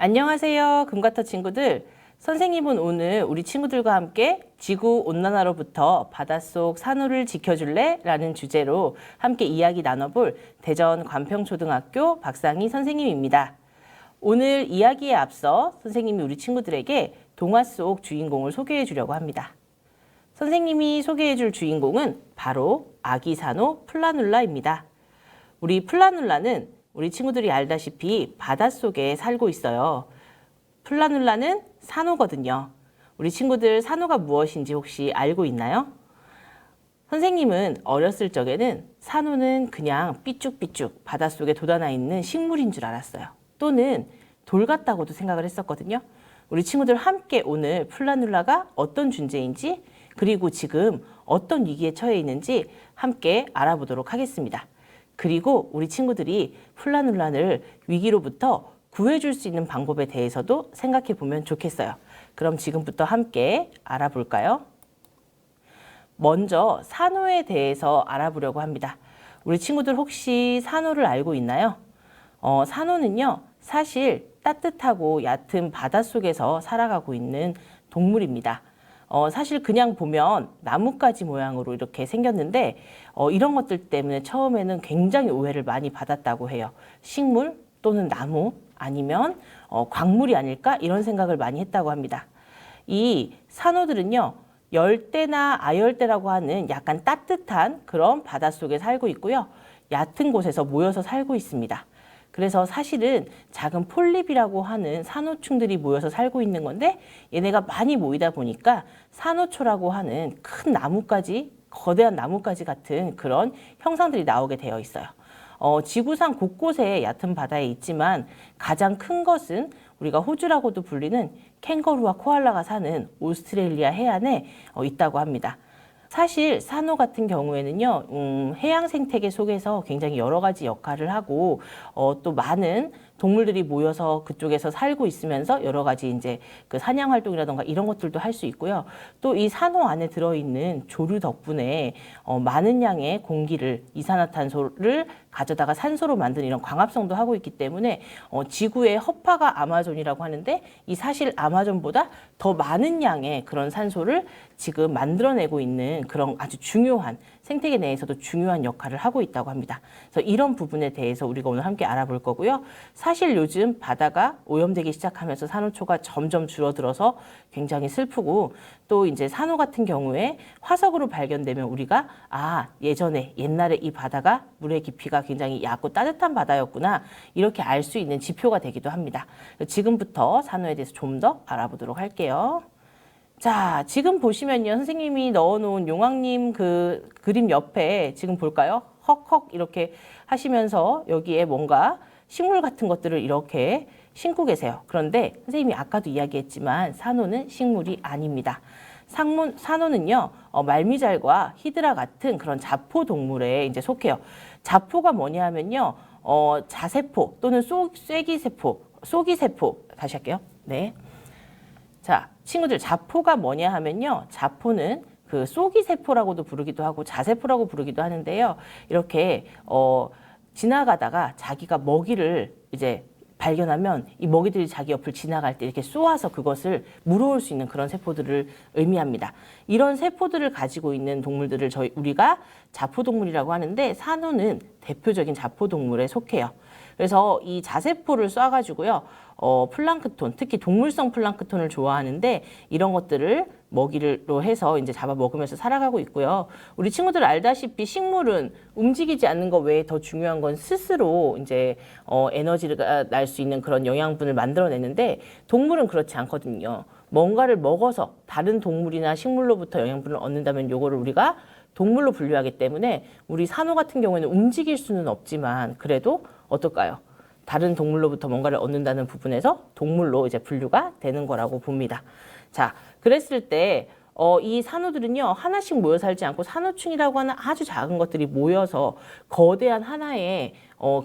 안녕하세요, 금과터 친구들. 선생님은 오늘 우리 친구들과 함께 지구온난화로부터 바닷속 산호를 지켜줄래? 라는 주제로 함께 이야기 나눠볼 대전 관평초등학교 박상희 선생님입니다. 오늘 이야기에 앞서 선생님이 우리 친구들에게 동화 속 주인공을 소개해 주려고 합니다. 선생님이 소개해 줄 주인공은 바로 아기 산호 플라눌라입니다. 우리 플라눌라는 우리 친구들이 알다시피 바닷속에 살고 있어요. 플라눌라는 산호거든요. 우리 친구들 산호가 무엇인지 혹시 알고 있나요? 선생님은 어렸을 적에는 산호는 그냥 삐쭉삐쭉 바닷속에 돋아나 있는 식물인 줄 알았어요. 또는 돌 같다고도 생각을 했었거든요. 우리 친구들 함께 오늘 플라눌라가 어떤 존재인지 그리고 지금 어떤 위기에 처해 있는지 함께 알아보도록 하겠습니다. 그리고 우리 친구들이 플라눌라를 위기로부터 구해줄 수 있는 방법에 대해서도 생각해 보면 좋겠어요. 그럼 지금부터 함께 알아볼까요? 먼저 산호에 대해서 알아보려고 합니다. 우리 친구들 혹시 산호를 알고 있나요? 산호는요, 사실 따뜻하고 얕은 바닷속에서 살아가고 있는 동물입니다. 사실 그냥 보면 나뭇가지 모양으로 이렇게 생겼는데 이런 것들 때문에 처음에는 굉장히 오해를 많이 받았다고 해요. 식물 또는 나무 아니면 광물이 아닐까 이런 생각을 많이 했다고 합니다. 이 산호들은요, 열대나 아열대라고 하는 약간 따뜻한 그런 바닷속에 살고 있고요. 얕은 곳에서 모여서 살고 있습니다. 그래서 사실은 작은 폴립이라고 하는 산호충들이 모여서 살고 있는 건데 얘네가 많이 모이다 보니까 산호초라고 하는 큰 나뭇가지, 거대한 나뭇가지 같은 그런 형상들이 나오게 되어 있어요. 지구상 곳곳에 얕은 바다에 있지만 가장 큰 것은 우리가 호주라고도 불리는 캥거루와 코알라가 사는 오스트레일리아 해안에 있다고 합니다. 사실 산호 같은 경우에는요, 해양 생태계 속에서 굉장히 여러 가지 역할을 하고 또 많은 동물들이 모여서 그쪽에서 살고 있으면서 여러 가지 이제 그 사냥 활동이라던가 이런 것들도 할 수 있고요. 또 이 산호 안에 들어있는 조류 덕분에 많은 양의 공기를 이산화탄소를 가져다가 산소로 만드는 이런 광합성도 하고 있기 때문에 지구의 허파가 아마존이라고 하는데 이 사실 아마존보다 더 많은 양의 그런 산소를 지금 만들어내고 있는 그런 아주 중요한 생태계 내에서도 중요한 역할을 하고 있다고 합니다. 그래서 이런 부분에 대해서 우리가 오늘 함께 알아볼 거고요. 사실 요즘 바다가 오염되기 시작하면서 산호초가 점점 줄어들어서 굉장히 슬프고 또 이제 산호 같은 경우에 화석으로 발견되면 우리가 예전에 옛날에 이 바다가 물의 깊이가 굉장히 얕고 따뜻한 바다였구나 이렇게 알 수 있는 지표가 되기도 합니다. 지금부터 산호에 대해서 좀 더 알아보도록 할게요. 자, 지금 보시면요. 선생님이 넣어놓은 용왕님 그 그림 옆에 지금 볼까요? 헉헉 이렇게 하시면서 여기에 뭔가 식물 같은 것들을 이렇게 심고 계세요. 그런데 선생님이 아까도 이야기했지만 산호는 식물이 아닙니다. 산호는요, 말미잘과 히드라 같은 그런 자포 동물에 이제 속해요. 자포가 뭐냐 하면요, 자세포 또는 쏘기세포, 다시 할게요. 네. 자, 친구들 자포가 뭐냐 하면요. 자포는 그 쏘기세포라고도 부르기도 하고 자세포라고 부르기도 하는데요. 이렇게 지나가다가 자기가 먹이를 이제 발견하면 이 먹이들이 자기 옆을 지나갈 때 이렇게 쏘아서 그것을 물어올 수 있는 그런 세포들을 의미합니다. 이런 세포들을 가지고 있는 동물들을 우리가 자포동물이라고 하는데 산호는 대표적인 자포동물에 속해요. 그래서 이 자세포를 쏴가지고요, 플랑크톤, 특히 동물성 플랑크톤을 좋아하는데 이런 것들을 먹이로 해서 이제 잡아 먹으면서 살아가고 있고요. 우리 친구들 알다시피 식물은 움직이지 않는 것 외에 더 중요한 건 스스로 이제 에너지가 날 수 있는 그런 영양분을 만들어내는데 동물은 그렇지 않거든요. 뭔가를 먹어서 다른 동물이나 식물로부터 영양분을 얻는다면 요거를 우리가 동물로 분류하기 때문에 우리 산호 같은 경우에는 움직일 수는 없지만 그래도 어떨까요? 다른 동물로부터 뭔가를 얻는다는 부분에서 동물로 이제 분류가 되는 거라고 봅니다. 자, 그랬을 때 이 산호들은요, 하나씩 모여 살지 않고 산호충이라고 하는 아주 작은 것들이 모여서 거대한 하나의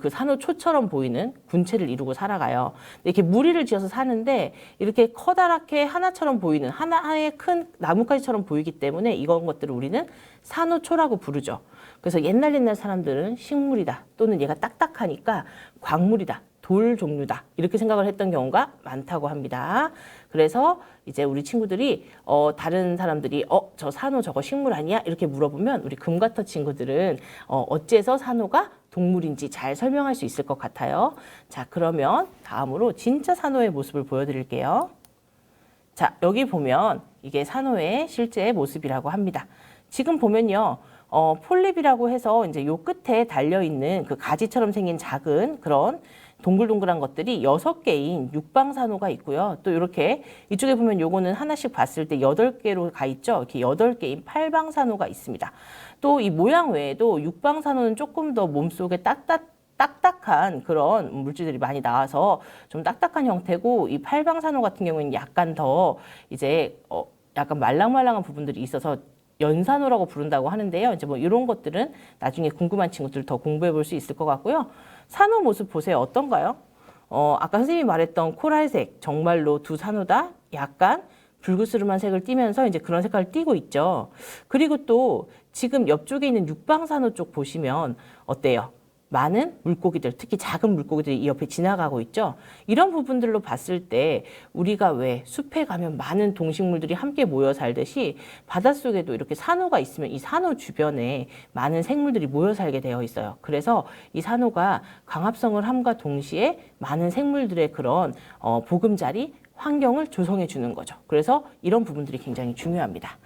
그 산호초처럼 보이는 군체를 이루고 살아가요. 이렇게 무리를 지어서 사는데 이렇게 커다랗게 하나처럼 보이는 하나의 큰 나뭇가지처럼 보이기 때문에 이런 것들을 우리는 산호초라고 부르죠. 그래서 옛날 사람들은 식물이다 또는 얘가 딱딱하니까 광물이다 돌 종류다. 이렇게 생각을 했던 경우가 많다고 합니다. 그래서 이제 우리 친구들이 다른 사람들이 저 산호 저거 식물 아니야? 이렇게 물어보면 우리 금과터 친구들은 어째서 산호가 동물인지 잘 설명할 수 있을 것 같아요. 자, 그러면 다음으로 진짜 산호의 모습을 보여드릴게요. 자, 여기 보면 이게 산호의 실제 모습이라고 합니다. 지금 보면요. 폴립이라고 해서 이제 요 끝에 달려있는 그 가지처럼 생긴 작은 그런 동글동글한 것들이 6개인 육방산호가 있고요. 또 이렇게 이쪽에 보면 요거는 하나씩 봤을 때 8개로 가 있죠. 이렇게 8개인 팔방산호가 있습니다. 또 이 모양 외에도 육방산호는 조금 더 몸속에 딱딱한 그런 물질들이 많이 나와서 좀 딱딱한 형태고, 이 팔방산호 같은 경우에는 약간 더 이제 약간 말랑말랑한 부분들이 있어서 연산호라고 부른다고 하는데요. 이제 뭐 이런 것들은 나중에 궁금한 친구들 더 공부해 볼 수 있을 것 같고요. 산호 모습 보세요. 어떤가요? 아까 선생님이 말했던 코랄색, 정말로 두 산호 다 약간 붉으스름한 색을 띠면서 이제 그런 색깔을 띠고 있죠. 그리고 또 지금 옆쪽에 있는 육방산호 쪽 보시면 어때요? 많은 물고기들, 특히 작은 물고기들이 이 옆에 지나가고 있죠. 이런 부분들로 봤을 때 우리가 왜 숲에 가면 많은 동식물들이 함께 모여 살듯이 바닷속에도 이렇게 산호가 있으면 이 산호 주변에 많은 생물들이 모여 살게 되어 있어요. 그래서 이 산호가 광합성을 함과 동시에 많은 생물들의 그런 보금자리, 환경을 조성해 주는 거죠. 그래서 이런 부분들이 굉장히 중요합니다.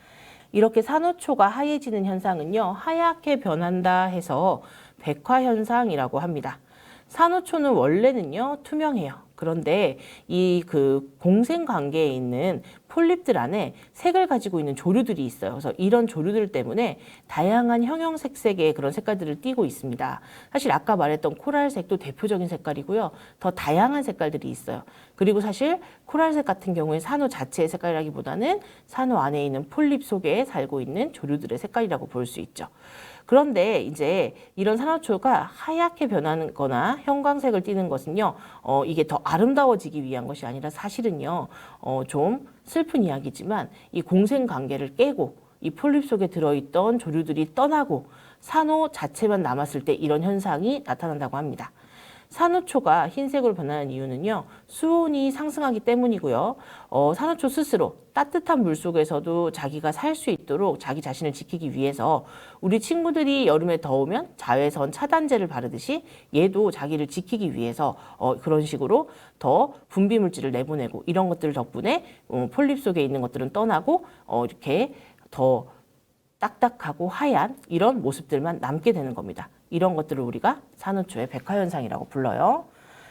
이렇게 산호초가 하얘지는 현상은요, 하얗게 변한다 해서 백화현상이라고 합니다. 산호초는 원래는요, 투명해요. 그런데 이 그 공생 관계에 있는 폴립들 안에 색을 가지고 있는 조류들이 있어요. 그래서 이런 조류들 때문에 다양한 형형색색의 그런 색깔들을 띠고 있습니다. 사실 아까 말했던 코랄색도 대표적인 색깔이고요. 더 다양한 색깔들이 있어요. 그리고 사실 코랄색 같은 경우에 산호 자체의 색깔이라기보다는 산호 안에 있는 폴립 속에 살고 있는 조류들의 색깔이라고 볼 수 있죠. 그런데 이제 이런 산호초가 하얗게 변하는 거나 형광색을 띠는 것은요, 이게 더 아름다워지기 위한 것이 아니라 사실은요, 좀 슬픈 이야기지만 이 공생 관계를 깨고 이 폴립 속에 들어있던 조류들이 떠나고 산호 자체만 남았을 때 이런 현상이 나타난다고 합니다. 산호초가 흰색으로 변하는 이유는요, 수온이 상승하기 때문이고요. 산호초 스스로 따뜻한 물 속에서도 자기가 살 수 있도록 자기 자신을 지키기 위해서 우리 친구들이 여름에 더우면 자외선 차단제를 바르듯이 얘도 자기를 지키기 위해서 그런 식으로 더 분비 물질을 내보내고, 이런 것들 덕분에 폴립 속에 있는 것들은 떠나고 이렇게 더 딱딱하고 하얀 이런 모습들만 남게 되는 겁니다. 이런 것들을 우리가 산호초의 백화현상이라고 불러요.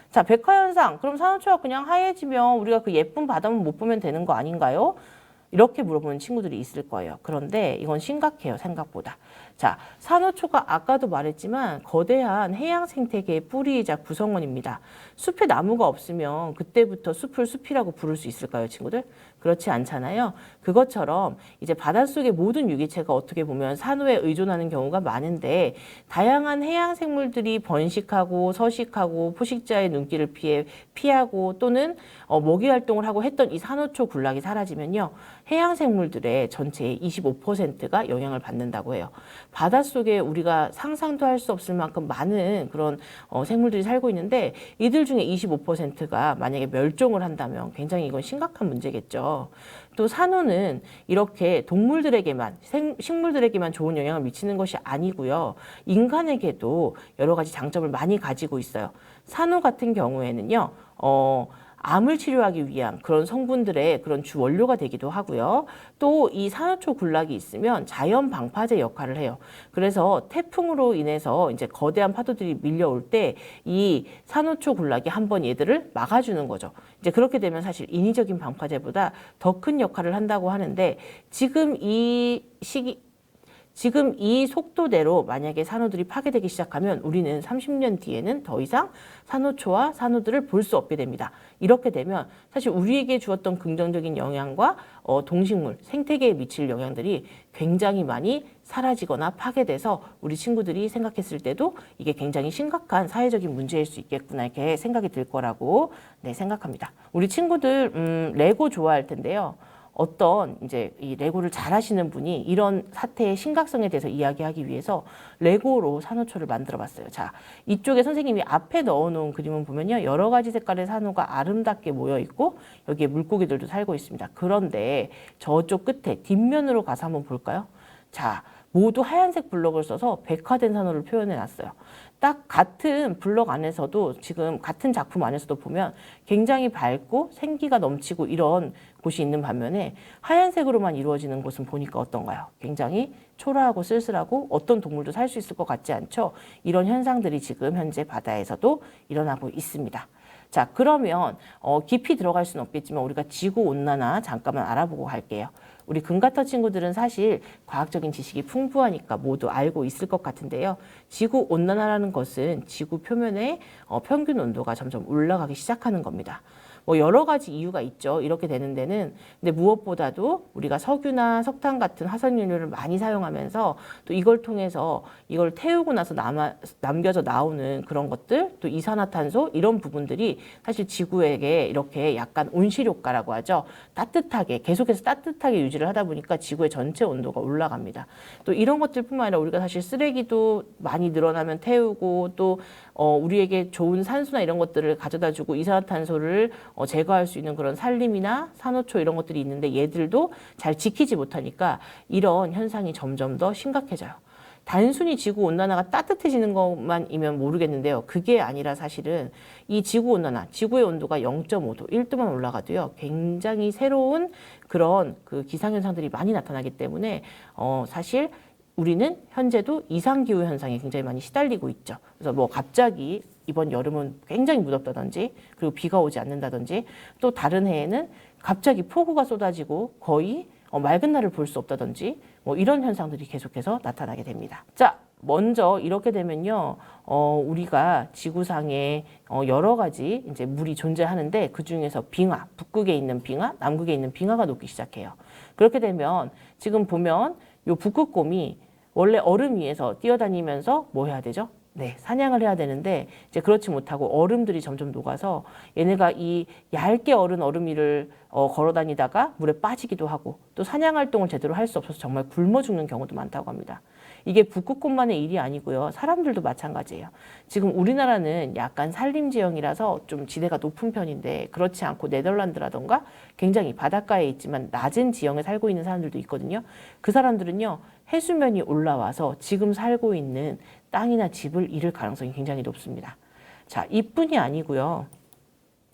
자, 백화현상. 그럼 산호초가 그냥 하얘지면 우리가 그 예쁜 바다만 못 보면 되는 거 아닌가요? 이렇게 물어보는 친구들이 있을 거예요. 그런데 이건 심각해요, 생각보다. 자, 산호초가 아까도 말했지만 거대한 해양 생태계의 뿌리이자 구성원입니다. 숲에 나무가 없으면 그때부터 숲을 숲이라고 부를 수 있을까요, 친구들? 그렇지 않잖아요. 그것처럼 이제 바닷속의 모든 유기체가 어떻게 보면 산호에 의존하는 경우가 많은데, 다양한 해양 생물들이 번식하고 서식하고 포식자의 눈길을 피하고 또는 먹이 활동을 하고 했던 이 산호초 군락이 사라지면요, 해양 생물들의 전체의 25%가 영향을 받는다고 해요. 바닷속에 우리가 상상도 할 수 없을 만큼 많은 그런 생물들이 살고 있는데, 이들 중에 25%가 만약에 멸종을 한다면 굉장히 이건 심각한 문제겠죠. 또 산호는 이렇게 동물들에게만, 식물들에게만 좋은 영향을 미치는 것이 아니고요, 인간에게도 여러 가지 장점을 많이 가지고 있어요. 산호 같은 경우에는요, 암을 치료하기 위한 그런 성분들의 그런 주 원료가 되기도 하고요. 또 이 산호초 군락이 있으면 자연 방파제 역할을 해요. 그래서 태풍으로 인해서 이제 거대한 파도들이 밀려올 때 이 산호초 군락이 한번 얘들을 막아주는 거죠. 이제 그렇게 되면 사실 인위적인 방파제보다 더 큰 역할을 한다고 하는데, 지금 이 속도대로 만약에 산호들이 파괴되기 시작하면 우리는 30년 뒤에는 더 이상 산호초와 산호들을 볼 수 없게 됩니다. 이렇게 되면 사실 우리에게 주었던 긍정적인 영향과 동식물, 생태계에 미칠 영향들이 굉장히 많이 사라지거나 파괴돼서 우리 친구들이 생각했을 때도 이게 굉장히 심각한 사회적인 문제일 수 있겠구나, 이렇게 생각이 들 거라고 생각합니다. 우리 친구들 레고 좋아할 텐데요. 어떤 이제 이 레고를 잘 하시는 분이 이런 사태의 심각성에 대해서 이야기하기 위해서 레고로 산호초를 만들어 봤어요. 자, 이쪽에 선생님이 앞에 넣어 놓은 그림은 보면요. 여러 가지 색깔의 산호가 아름답게 모여 있고 여기에 물고기들도 살고 있습니다. 그런데 저쪽 끝에 뒷면으로 가서 한번 볼까요? 자, 모두 하얀색 블럭을 써서 백화된 산호를 표현해 놨어요. 딱 같은 블럭 안에서도 지금 같은 작품 안에서도 보면 굉장히 밝고 생기가 넘치고 이런 곳이 있는 반면에 하얀색으로만 이루어지는 곳은 보니까 어떤가요? 굉장히 초라하고 쓸쓸하고 어떤 동물도 살 수 있을 것 같지 않죠? 이런 현상들이 지금 현재 바다에서도 일어나고 있습니다. 자, 그러면 깊이 들어갈 수는 없겠지만 우리가 지구온난화 잠깐만 알아보고 갈게요. 우리 금가터 친구들은 사실 과학적인 지식이 풍부하니까 모두 알고 있을 것 같은데요. 지구온난화라는 것은 지구 표면의 평균 온도가 점점 올라가기 시작하는 겁니다. 뭐 여러 가지 이유가 있죠. 이렇게 되는 데는. 근데 무엇보다도 우리가 석유나 석탄 같은 화석연료를 많이 사용하면서 또 이걸 통해서 이걸 태우고 나서 남겨져 나오는 그런 것들, 또 이산화탄소 이런 부분들이 사실 지구에게 이렇게 약간 온실효과라고 하죠. 따뜻하게 계속해서 따뜻하게 유지를 하다 보니까 지구의 전체 온도가 올라갑니다. 또 이런 것들뿐만 아니라 우리가 사실 쓰레기도 많이 늘어나면 태우고 또 우리에게 좋은 산소나 이런 것들을 가져다주고 이산화탄소를 제거할 수 있는 그런 산림이나 산호초 이런 것들이 있는데 얘들도 잘 지키지 못하니까 이런 현상이 점점 더 심각해져요. 단순히 지구온난화가 따뜻해지는 것만이면 모르겠는데요. 그게 아니라 사실은 이 지구온난화, 지구의 온도가 0.5도, 1도만 올라가도요. 굉장히 새로운 그런 그 기상현상들이 많이 나타나기 때문에 사실 우리는 현재도 이상기후 현상에 굉장히 많이 시달리고 있죠. 그래서 뭐 갑자기 이번 여름은 굉장히 무덥다든지 그리고 비가 오지 않는다든지 또 다른 해에는 갑자기 폭우가 쏟아지고 거의 맑은 날을 볼 수 없다든지 뭐 이런 현상들이 계속해서 나타나게 됩니다. 자, 먼저 이렇게 되면요, 우리가 지구상에 여러 가지 이제 물이 존재하는데 그 중에서 빙하, 북극에 있는 빙하, 남극에 있는 빙하가 녹기 시작해요. 그렇게 되면 지금 보면 요 북극곰이 원래 얼음 위에서 뛰어다니면서 뭐 해야 되죠? 네, 사냥을 해야 되는데 이제 그렇지 못하고 얼음들이 점점 녹아서 얘네가 이 얇게 얼음 위를 걸어 다니다가 물에 빠지기도 하고 또 사냥 활동을 제대로 할 수 없어서 정말 굶어 죽는 경우도 많다고 합니다. 이게 북극곰만의 일이 아니고요. 사람들도 마찬가지예요. 지금 우리나라는 약간 산림 지형이라서 좀 지대가 높은 편인데 그렇지 않고 네덜란드라던가 굉장히 바닷가에 있지만 낮은 지형에 살고 있는 사람들도 있거든요. 그 사람들은요. 해수면이 올라와서 지금 살고 있는 땅이나 집을 잃을 가능성이 굉장히 높습니다. 자, 이뿐이 아니고요.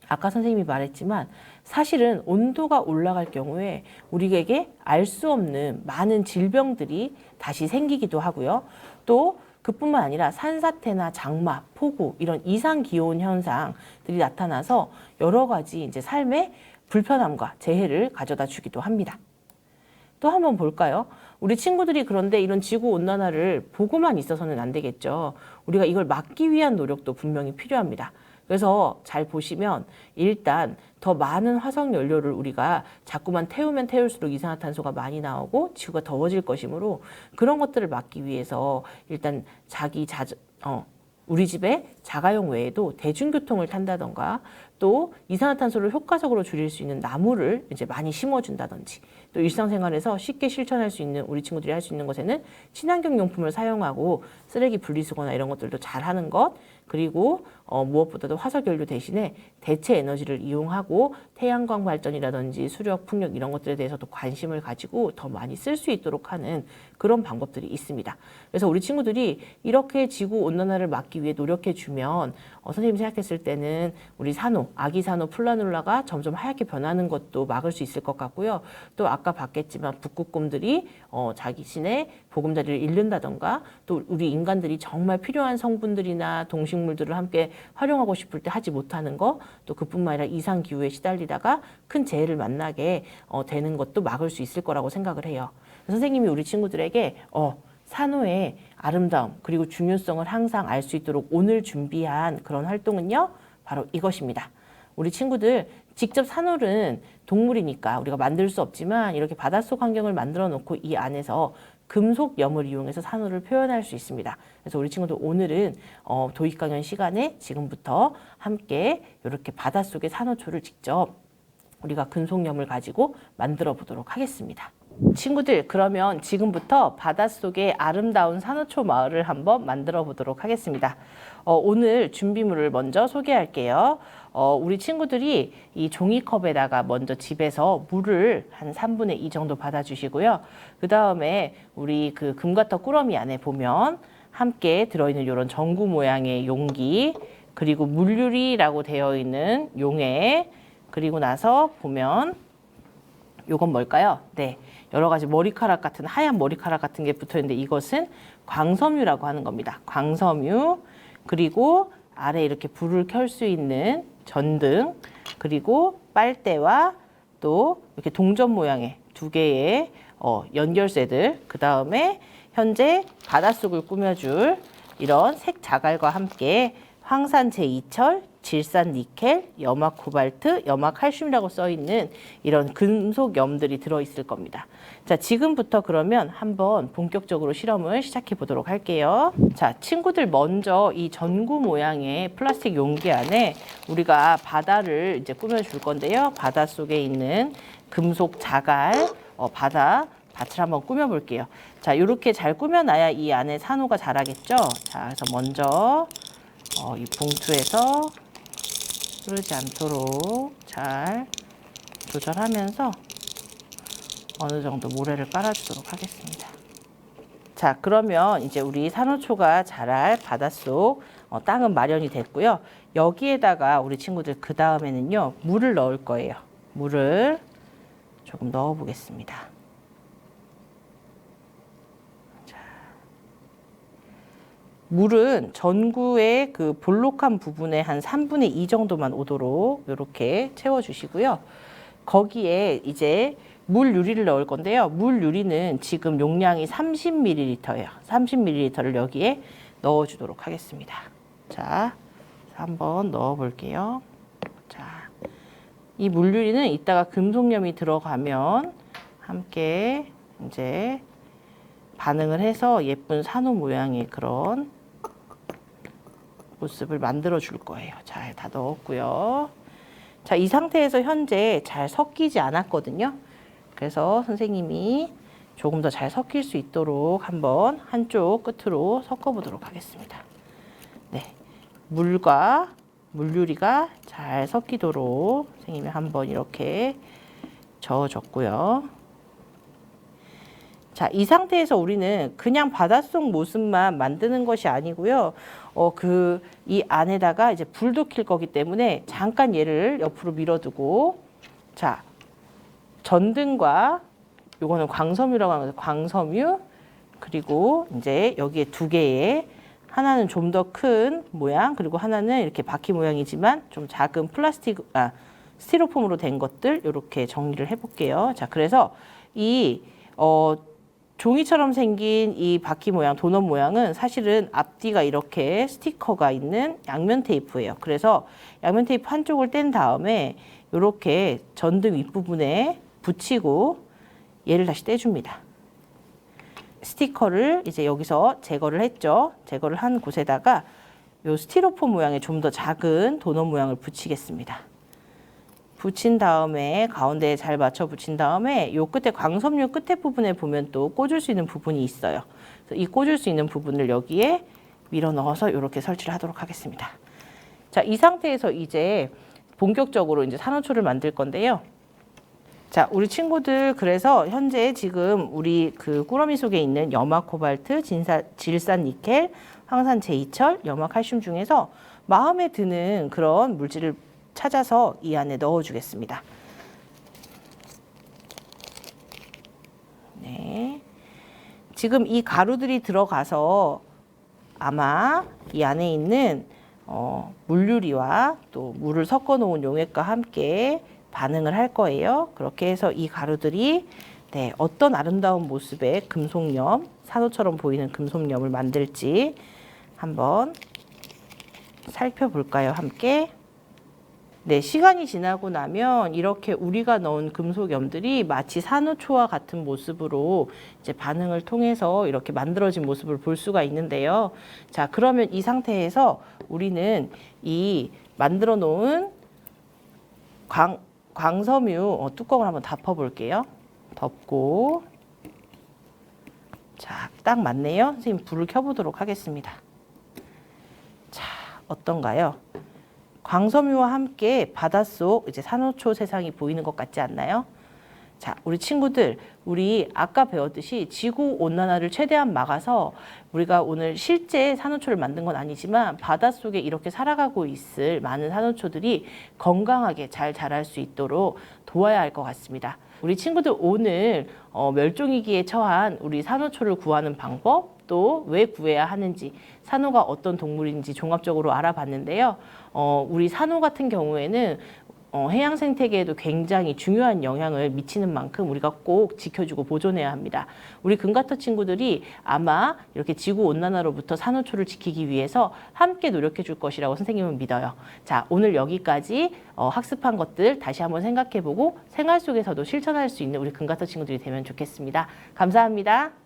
아까 선생님이 말했지만 사실은 온도가 올라갈 경우에 우리에게 알 수 없는 많은 질병들이 다시 생기기도 하고요. 또 그뿐만 아니라 산사태나 장마, 폭우 이런 이상 기온 현상들이 나타나서 여러 가지 이제 삶의 불편함과 재해를 가져다 주기도 합니다. 또 한번 볼까요? 우리 친구들이 그런데 이런 지구온난화를 보고만 있어서는 안 되겠죠. 우리가 이걸 막기 위한 노력도 분명히 필요합니다. 그래서 잘 보시면 일단 더 많은 화석 연료를 우리가 자꾸만 태우면 태울수록 이산화탄소가 많이 나오고 지구가 더워질 것이므로 그런 것들을 막기 위해서 일단 우리 집에 자가용 외에도 대중교통을 탄다던가 또 이산화탄소를 효과적으로 줄일 수 있는 나무를 이제 많이 심어준다든지 또 일상생활에서 쉽게 실천할 수 있는 우리 친구들이 할 수 있는 것에는 친환경 용품을 사용하고 쓰레기 분리수거나 이런 것들도 잘 하는 것 그리고 무엇보다도 화석연료 대신에 대체 에너지를 이용하고 태양광 발전이라든지 수력, 풍력 이런 것들에 대해서도 관심을 가지고 더 많이 쓸 수 있도록 하는 그런 방법들이 있습니다. 그래서 우리 친구들이 이렇게 지구온난화를 막기 위해 노력해주면 선생님이 생각했을 때는 우리 산호, 아기 산호 플라눌라가 점점 하얗게 변하는 것도 막을 수 있을 것 같고요. 또 아까 봤겠지만 북극곰들이 자신의 보금자리를 잃는다던가 또 우리 인간들이 정말 필요한 성분들이나 동식물들을 함께 활용하고 싶을 때 하지 못하는 거 또 그뿐만 아니라 이상기후에 시달리다가 큰 재해를 만나게 되는 것도 막을 수 있을 거라고 생각을 해요. 선생님이 우리 친구들에게 산호의 아름다움 그리고 중요성을 항상 알 수 있도록 오늘 준비한 그런 활동은요. 바로 이것입니다. 우리 친구들 직접 산호는 동물이니까 우리가 만들 수 없지만 이렇게 바닷속 환경을 만들어 놓고 이 안에서 금속염을 이용해서 산호를 표현할 수 있습니다. 그래서 우리 친구들 오늘은 도입 강연 시간에 지금부터 함께 이렇게 바닷속의 산호초를 직접 우리가 금속염을 가지고 만들어 보도록 하겠습니다. 친구들, 그러면 지금부터 바닷속의 아름다운 산호초 마을을 한번 만들어 보도록 하겠습니다. 오늘 준비물을 먼저 소개할게요. 우리 친구들이 이 종이컵에다가 먼저 집에서 물을 한 3분의 2 정도 받아주시고요. 그 다음에 우리 그 금과떡 꾸러미 안에 보면 함께 들어있는 이런 전구 모양의 용기, 그리고 물유리라고 되어 있는 용해, 그리고 나서 보면 요건 뭘까요? 네, 여러 가지 머리카락 같은 하얀 머리카락 같은 게 붙어 있는데 이것은 광섬유라고 하는 겁니다. 광섬유, 그리고 아래 이렇게 불을 켤 수 있는 전등, 그리고 빨대와 또 이렇게 동전 모양의 2개의 연결쇠들, 그 다음에 현재 바닷속을 꾸며줄 이런 색 자갈과 함께 황산 제2철, 질산 니켈, 염화 코발트, 염화 칼슘이라고 써 있는 이런 금속염들이 들어 있을 겁니다. 자, 지금부터 그러면 한번 본격적으로 실험을 시작해 보도록 할게요. 자, 친구들, 먼저 이 전구 모양의 플라스틱 용기 안에 우리가 바다를 이제 꾸며 줄 건데요. 바다 속에 있는 금속 자갈, 밭을 한번 꾸며 볼게요. 자, 이렇게 잘 꾸며놔야 이 안에 산호가 자라겠죠. 자, 그래서 먼저 이 봉투에서 흐르지 않도록 잘 조절하면서 어느 정도 모래를 깔아주도록 하겠습니다. 자, 그러면 이제 우리 산호초가 자랄 바닷속 땅은 마련이 됐고요. 여기에다가 우리 친구들 그 다음에는요, 물을 넣을 거예요. 물을 조금 넣어 보겠습니다. 물은 전구의 그 볼록한 부분에 한 3분의 2 정도만 오도록 이렇게 채워주시고요. 거기에 이제 물 유리를 넣을 건데요. 물 유리는 지금 용량이 30ml예요. 30ml를 여기에 넣어주도록 하겠습니다. 자, 한번 넣어볼게요. 자, 이 물 유리는 이따가 금속염이 들어가면 함께 이제 반응을 해서 예쁜 산호 모양의 그런 모습을 만들어 줄 거예요. 자, 다 넣었고요. 자, 이 상태에서 현재 잘 섞이지 않았거든요. 그래서 선생님이 조금 더 잘 섞일 수 있도록 한번 한쪽 끝으로 섞어 보도록 하겠습니다. 네, 물과 물유리가 잘 섞이도록 선생님이 한번 이렇게 저어줬고요. 자, 이 상태에서 우리는 그냥 바닷속 모습만 만드는 것이 아니고요. 이 안에다가 이제 불도 킬 거기 때문에 잠깐 얘를 옆으로 밀어두고, 자, 전등과 요거는 광섬유라고 하는 거죠. 광섬유, 그리고 이제 여기에 2개의, 하나는 좀 더 큰 모양, 그리고 하나는 이렇게 바퀴 모양이지만 좀 작은 스티로폼으로 된 것들 이렇게 정리를 해볼게요. 자, 그래서 이 종이처럼 생긴 이 바퀴 모양, 도넛 모양은 사실은 앞뒤가 이렇게 스티커가 있는 양면 테이프예요. 그래서 양면 테이프 한쪽을 뗀 다음에 이렇게 전등 윗부분에 붙이고 얘를 다시 떼줍니다. 스티커를 이제 여기서 제거를 했죠. 제거를 한 곳에다가 이 스티로폼 모양의 좀 더 작은 도넛 모양을 붙이겠습니다. 붙인 다음에 가운데에 잘 맞춰 붙인 다음에 요 끝에 광섬유 끝에 부분에 보면 또 꽂을 수 있는 부분이 있어요. 그래서 이 꽂을 수 있는 부분을 여기에 밀어 넣어서 이렇게 설치를 하도록 하겠습니다. 자, 이 상태에서 이제 본격적으로 이제 산호초를 만들 건데요. 자, 우리 친구들, 그래서 현재 지금 우리 그 꾸러미 속에 있는 염화 코발트, 질산 니켈, 황산 제2철, 염화 칼슘 중에서 마음에 드는 그런 물질을 찾아서 이 안에 넣어주겠습니다. 네, 지금 이 가루들이 들어가서 아마 이 안에 있는 물유리와 또 물을 섞어 놓은 용액과 함께 반응을 할 거예요. 그렇게 해서 이 가루들이 어떤 아름다운 모습의 금속염, 산호처럼 보이는 금속염을 만들지 한번 살펴볼까요? 함께. 네, 시간이 지나고 나면 이렇게 우리가 넣은 금속염들이 마치 산호초와 같은 모습으로 이제 반응을 통해서 이렇게 만들어진 모습을 볼 수가 있는데요. 자, 그러면 이 상태에서 우리는 이 만들어 놓은 광섬유 뚜껑을 한번 덮어볼게요. 덮고 자, 딱 맞네요. 선생님 불을 켜보도록 하겠습니다. 자, 어떤가요? 광섬유와 함께 바닷속 이제 산호초 세상이 보이는 것 같지 않나요? 자, 우리 친구들, 우리 아까 배웠듯이 지구 온난화를 최대한 막아서 우리가 오늘 실제 산호초를 만든 건 아니지만 바닷속에 이렇게 살아가고 있을 많은 산호초들이 건강하게 잘 자랄 수 있도록 도와야 할 것 같습니다. 우리 친구들 오늘 멸종위기에 처한 우리 산호초를 구하는 방법, 또 왜 구해야 하는지, 산호가 어떤 동물인지 종합적으로 알아봤는데요. 우리 산호 같은 경우에는 해양 생태계에도 굉장히 중요한 영향을 미치는 만큼 우리가 꼭 지켜주고 보존해야 합니다. 우리 금가터 친구들이 아마 이렇게 지구 온난화로부터 산호초를 지키기 위해서 함께 노력해 줄 것이라고 선생님은 믿어요. 자, 오늘 여기까지 학습한 것들 다시 한번 생각해보고 생활 속에서도 실천할 수 있는 우리 금가터 친구들이 되면 좋겠습니다. 감사합니다.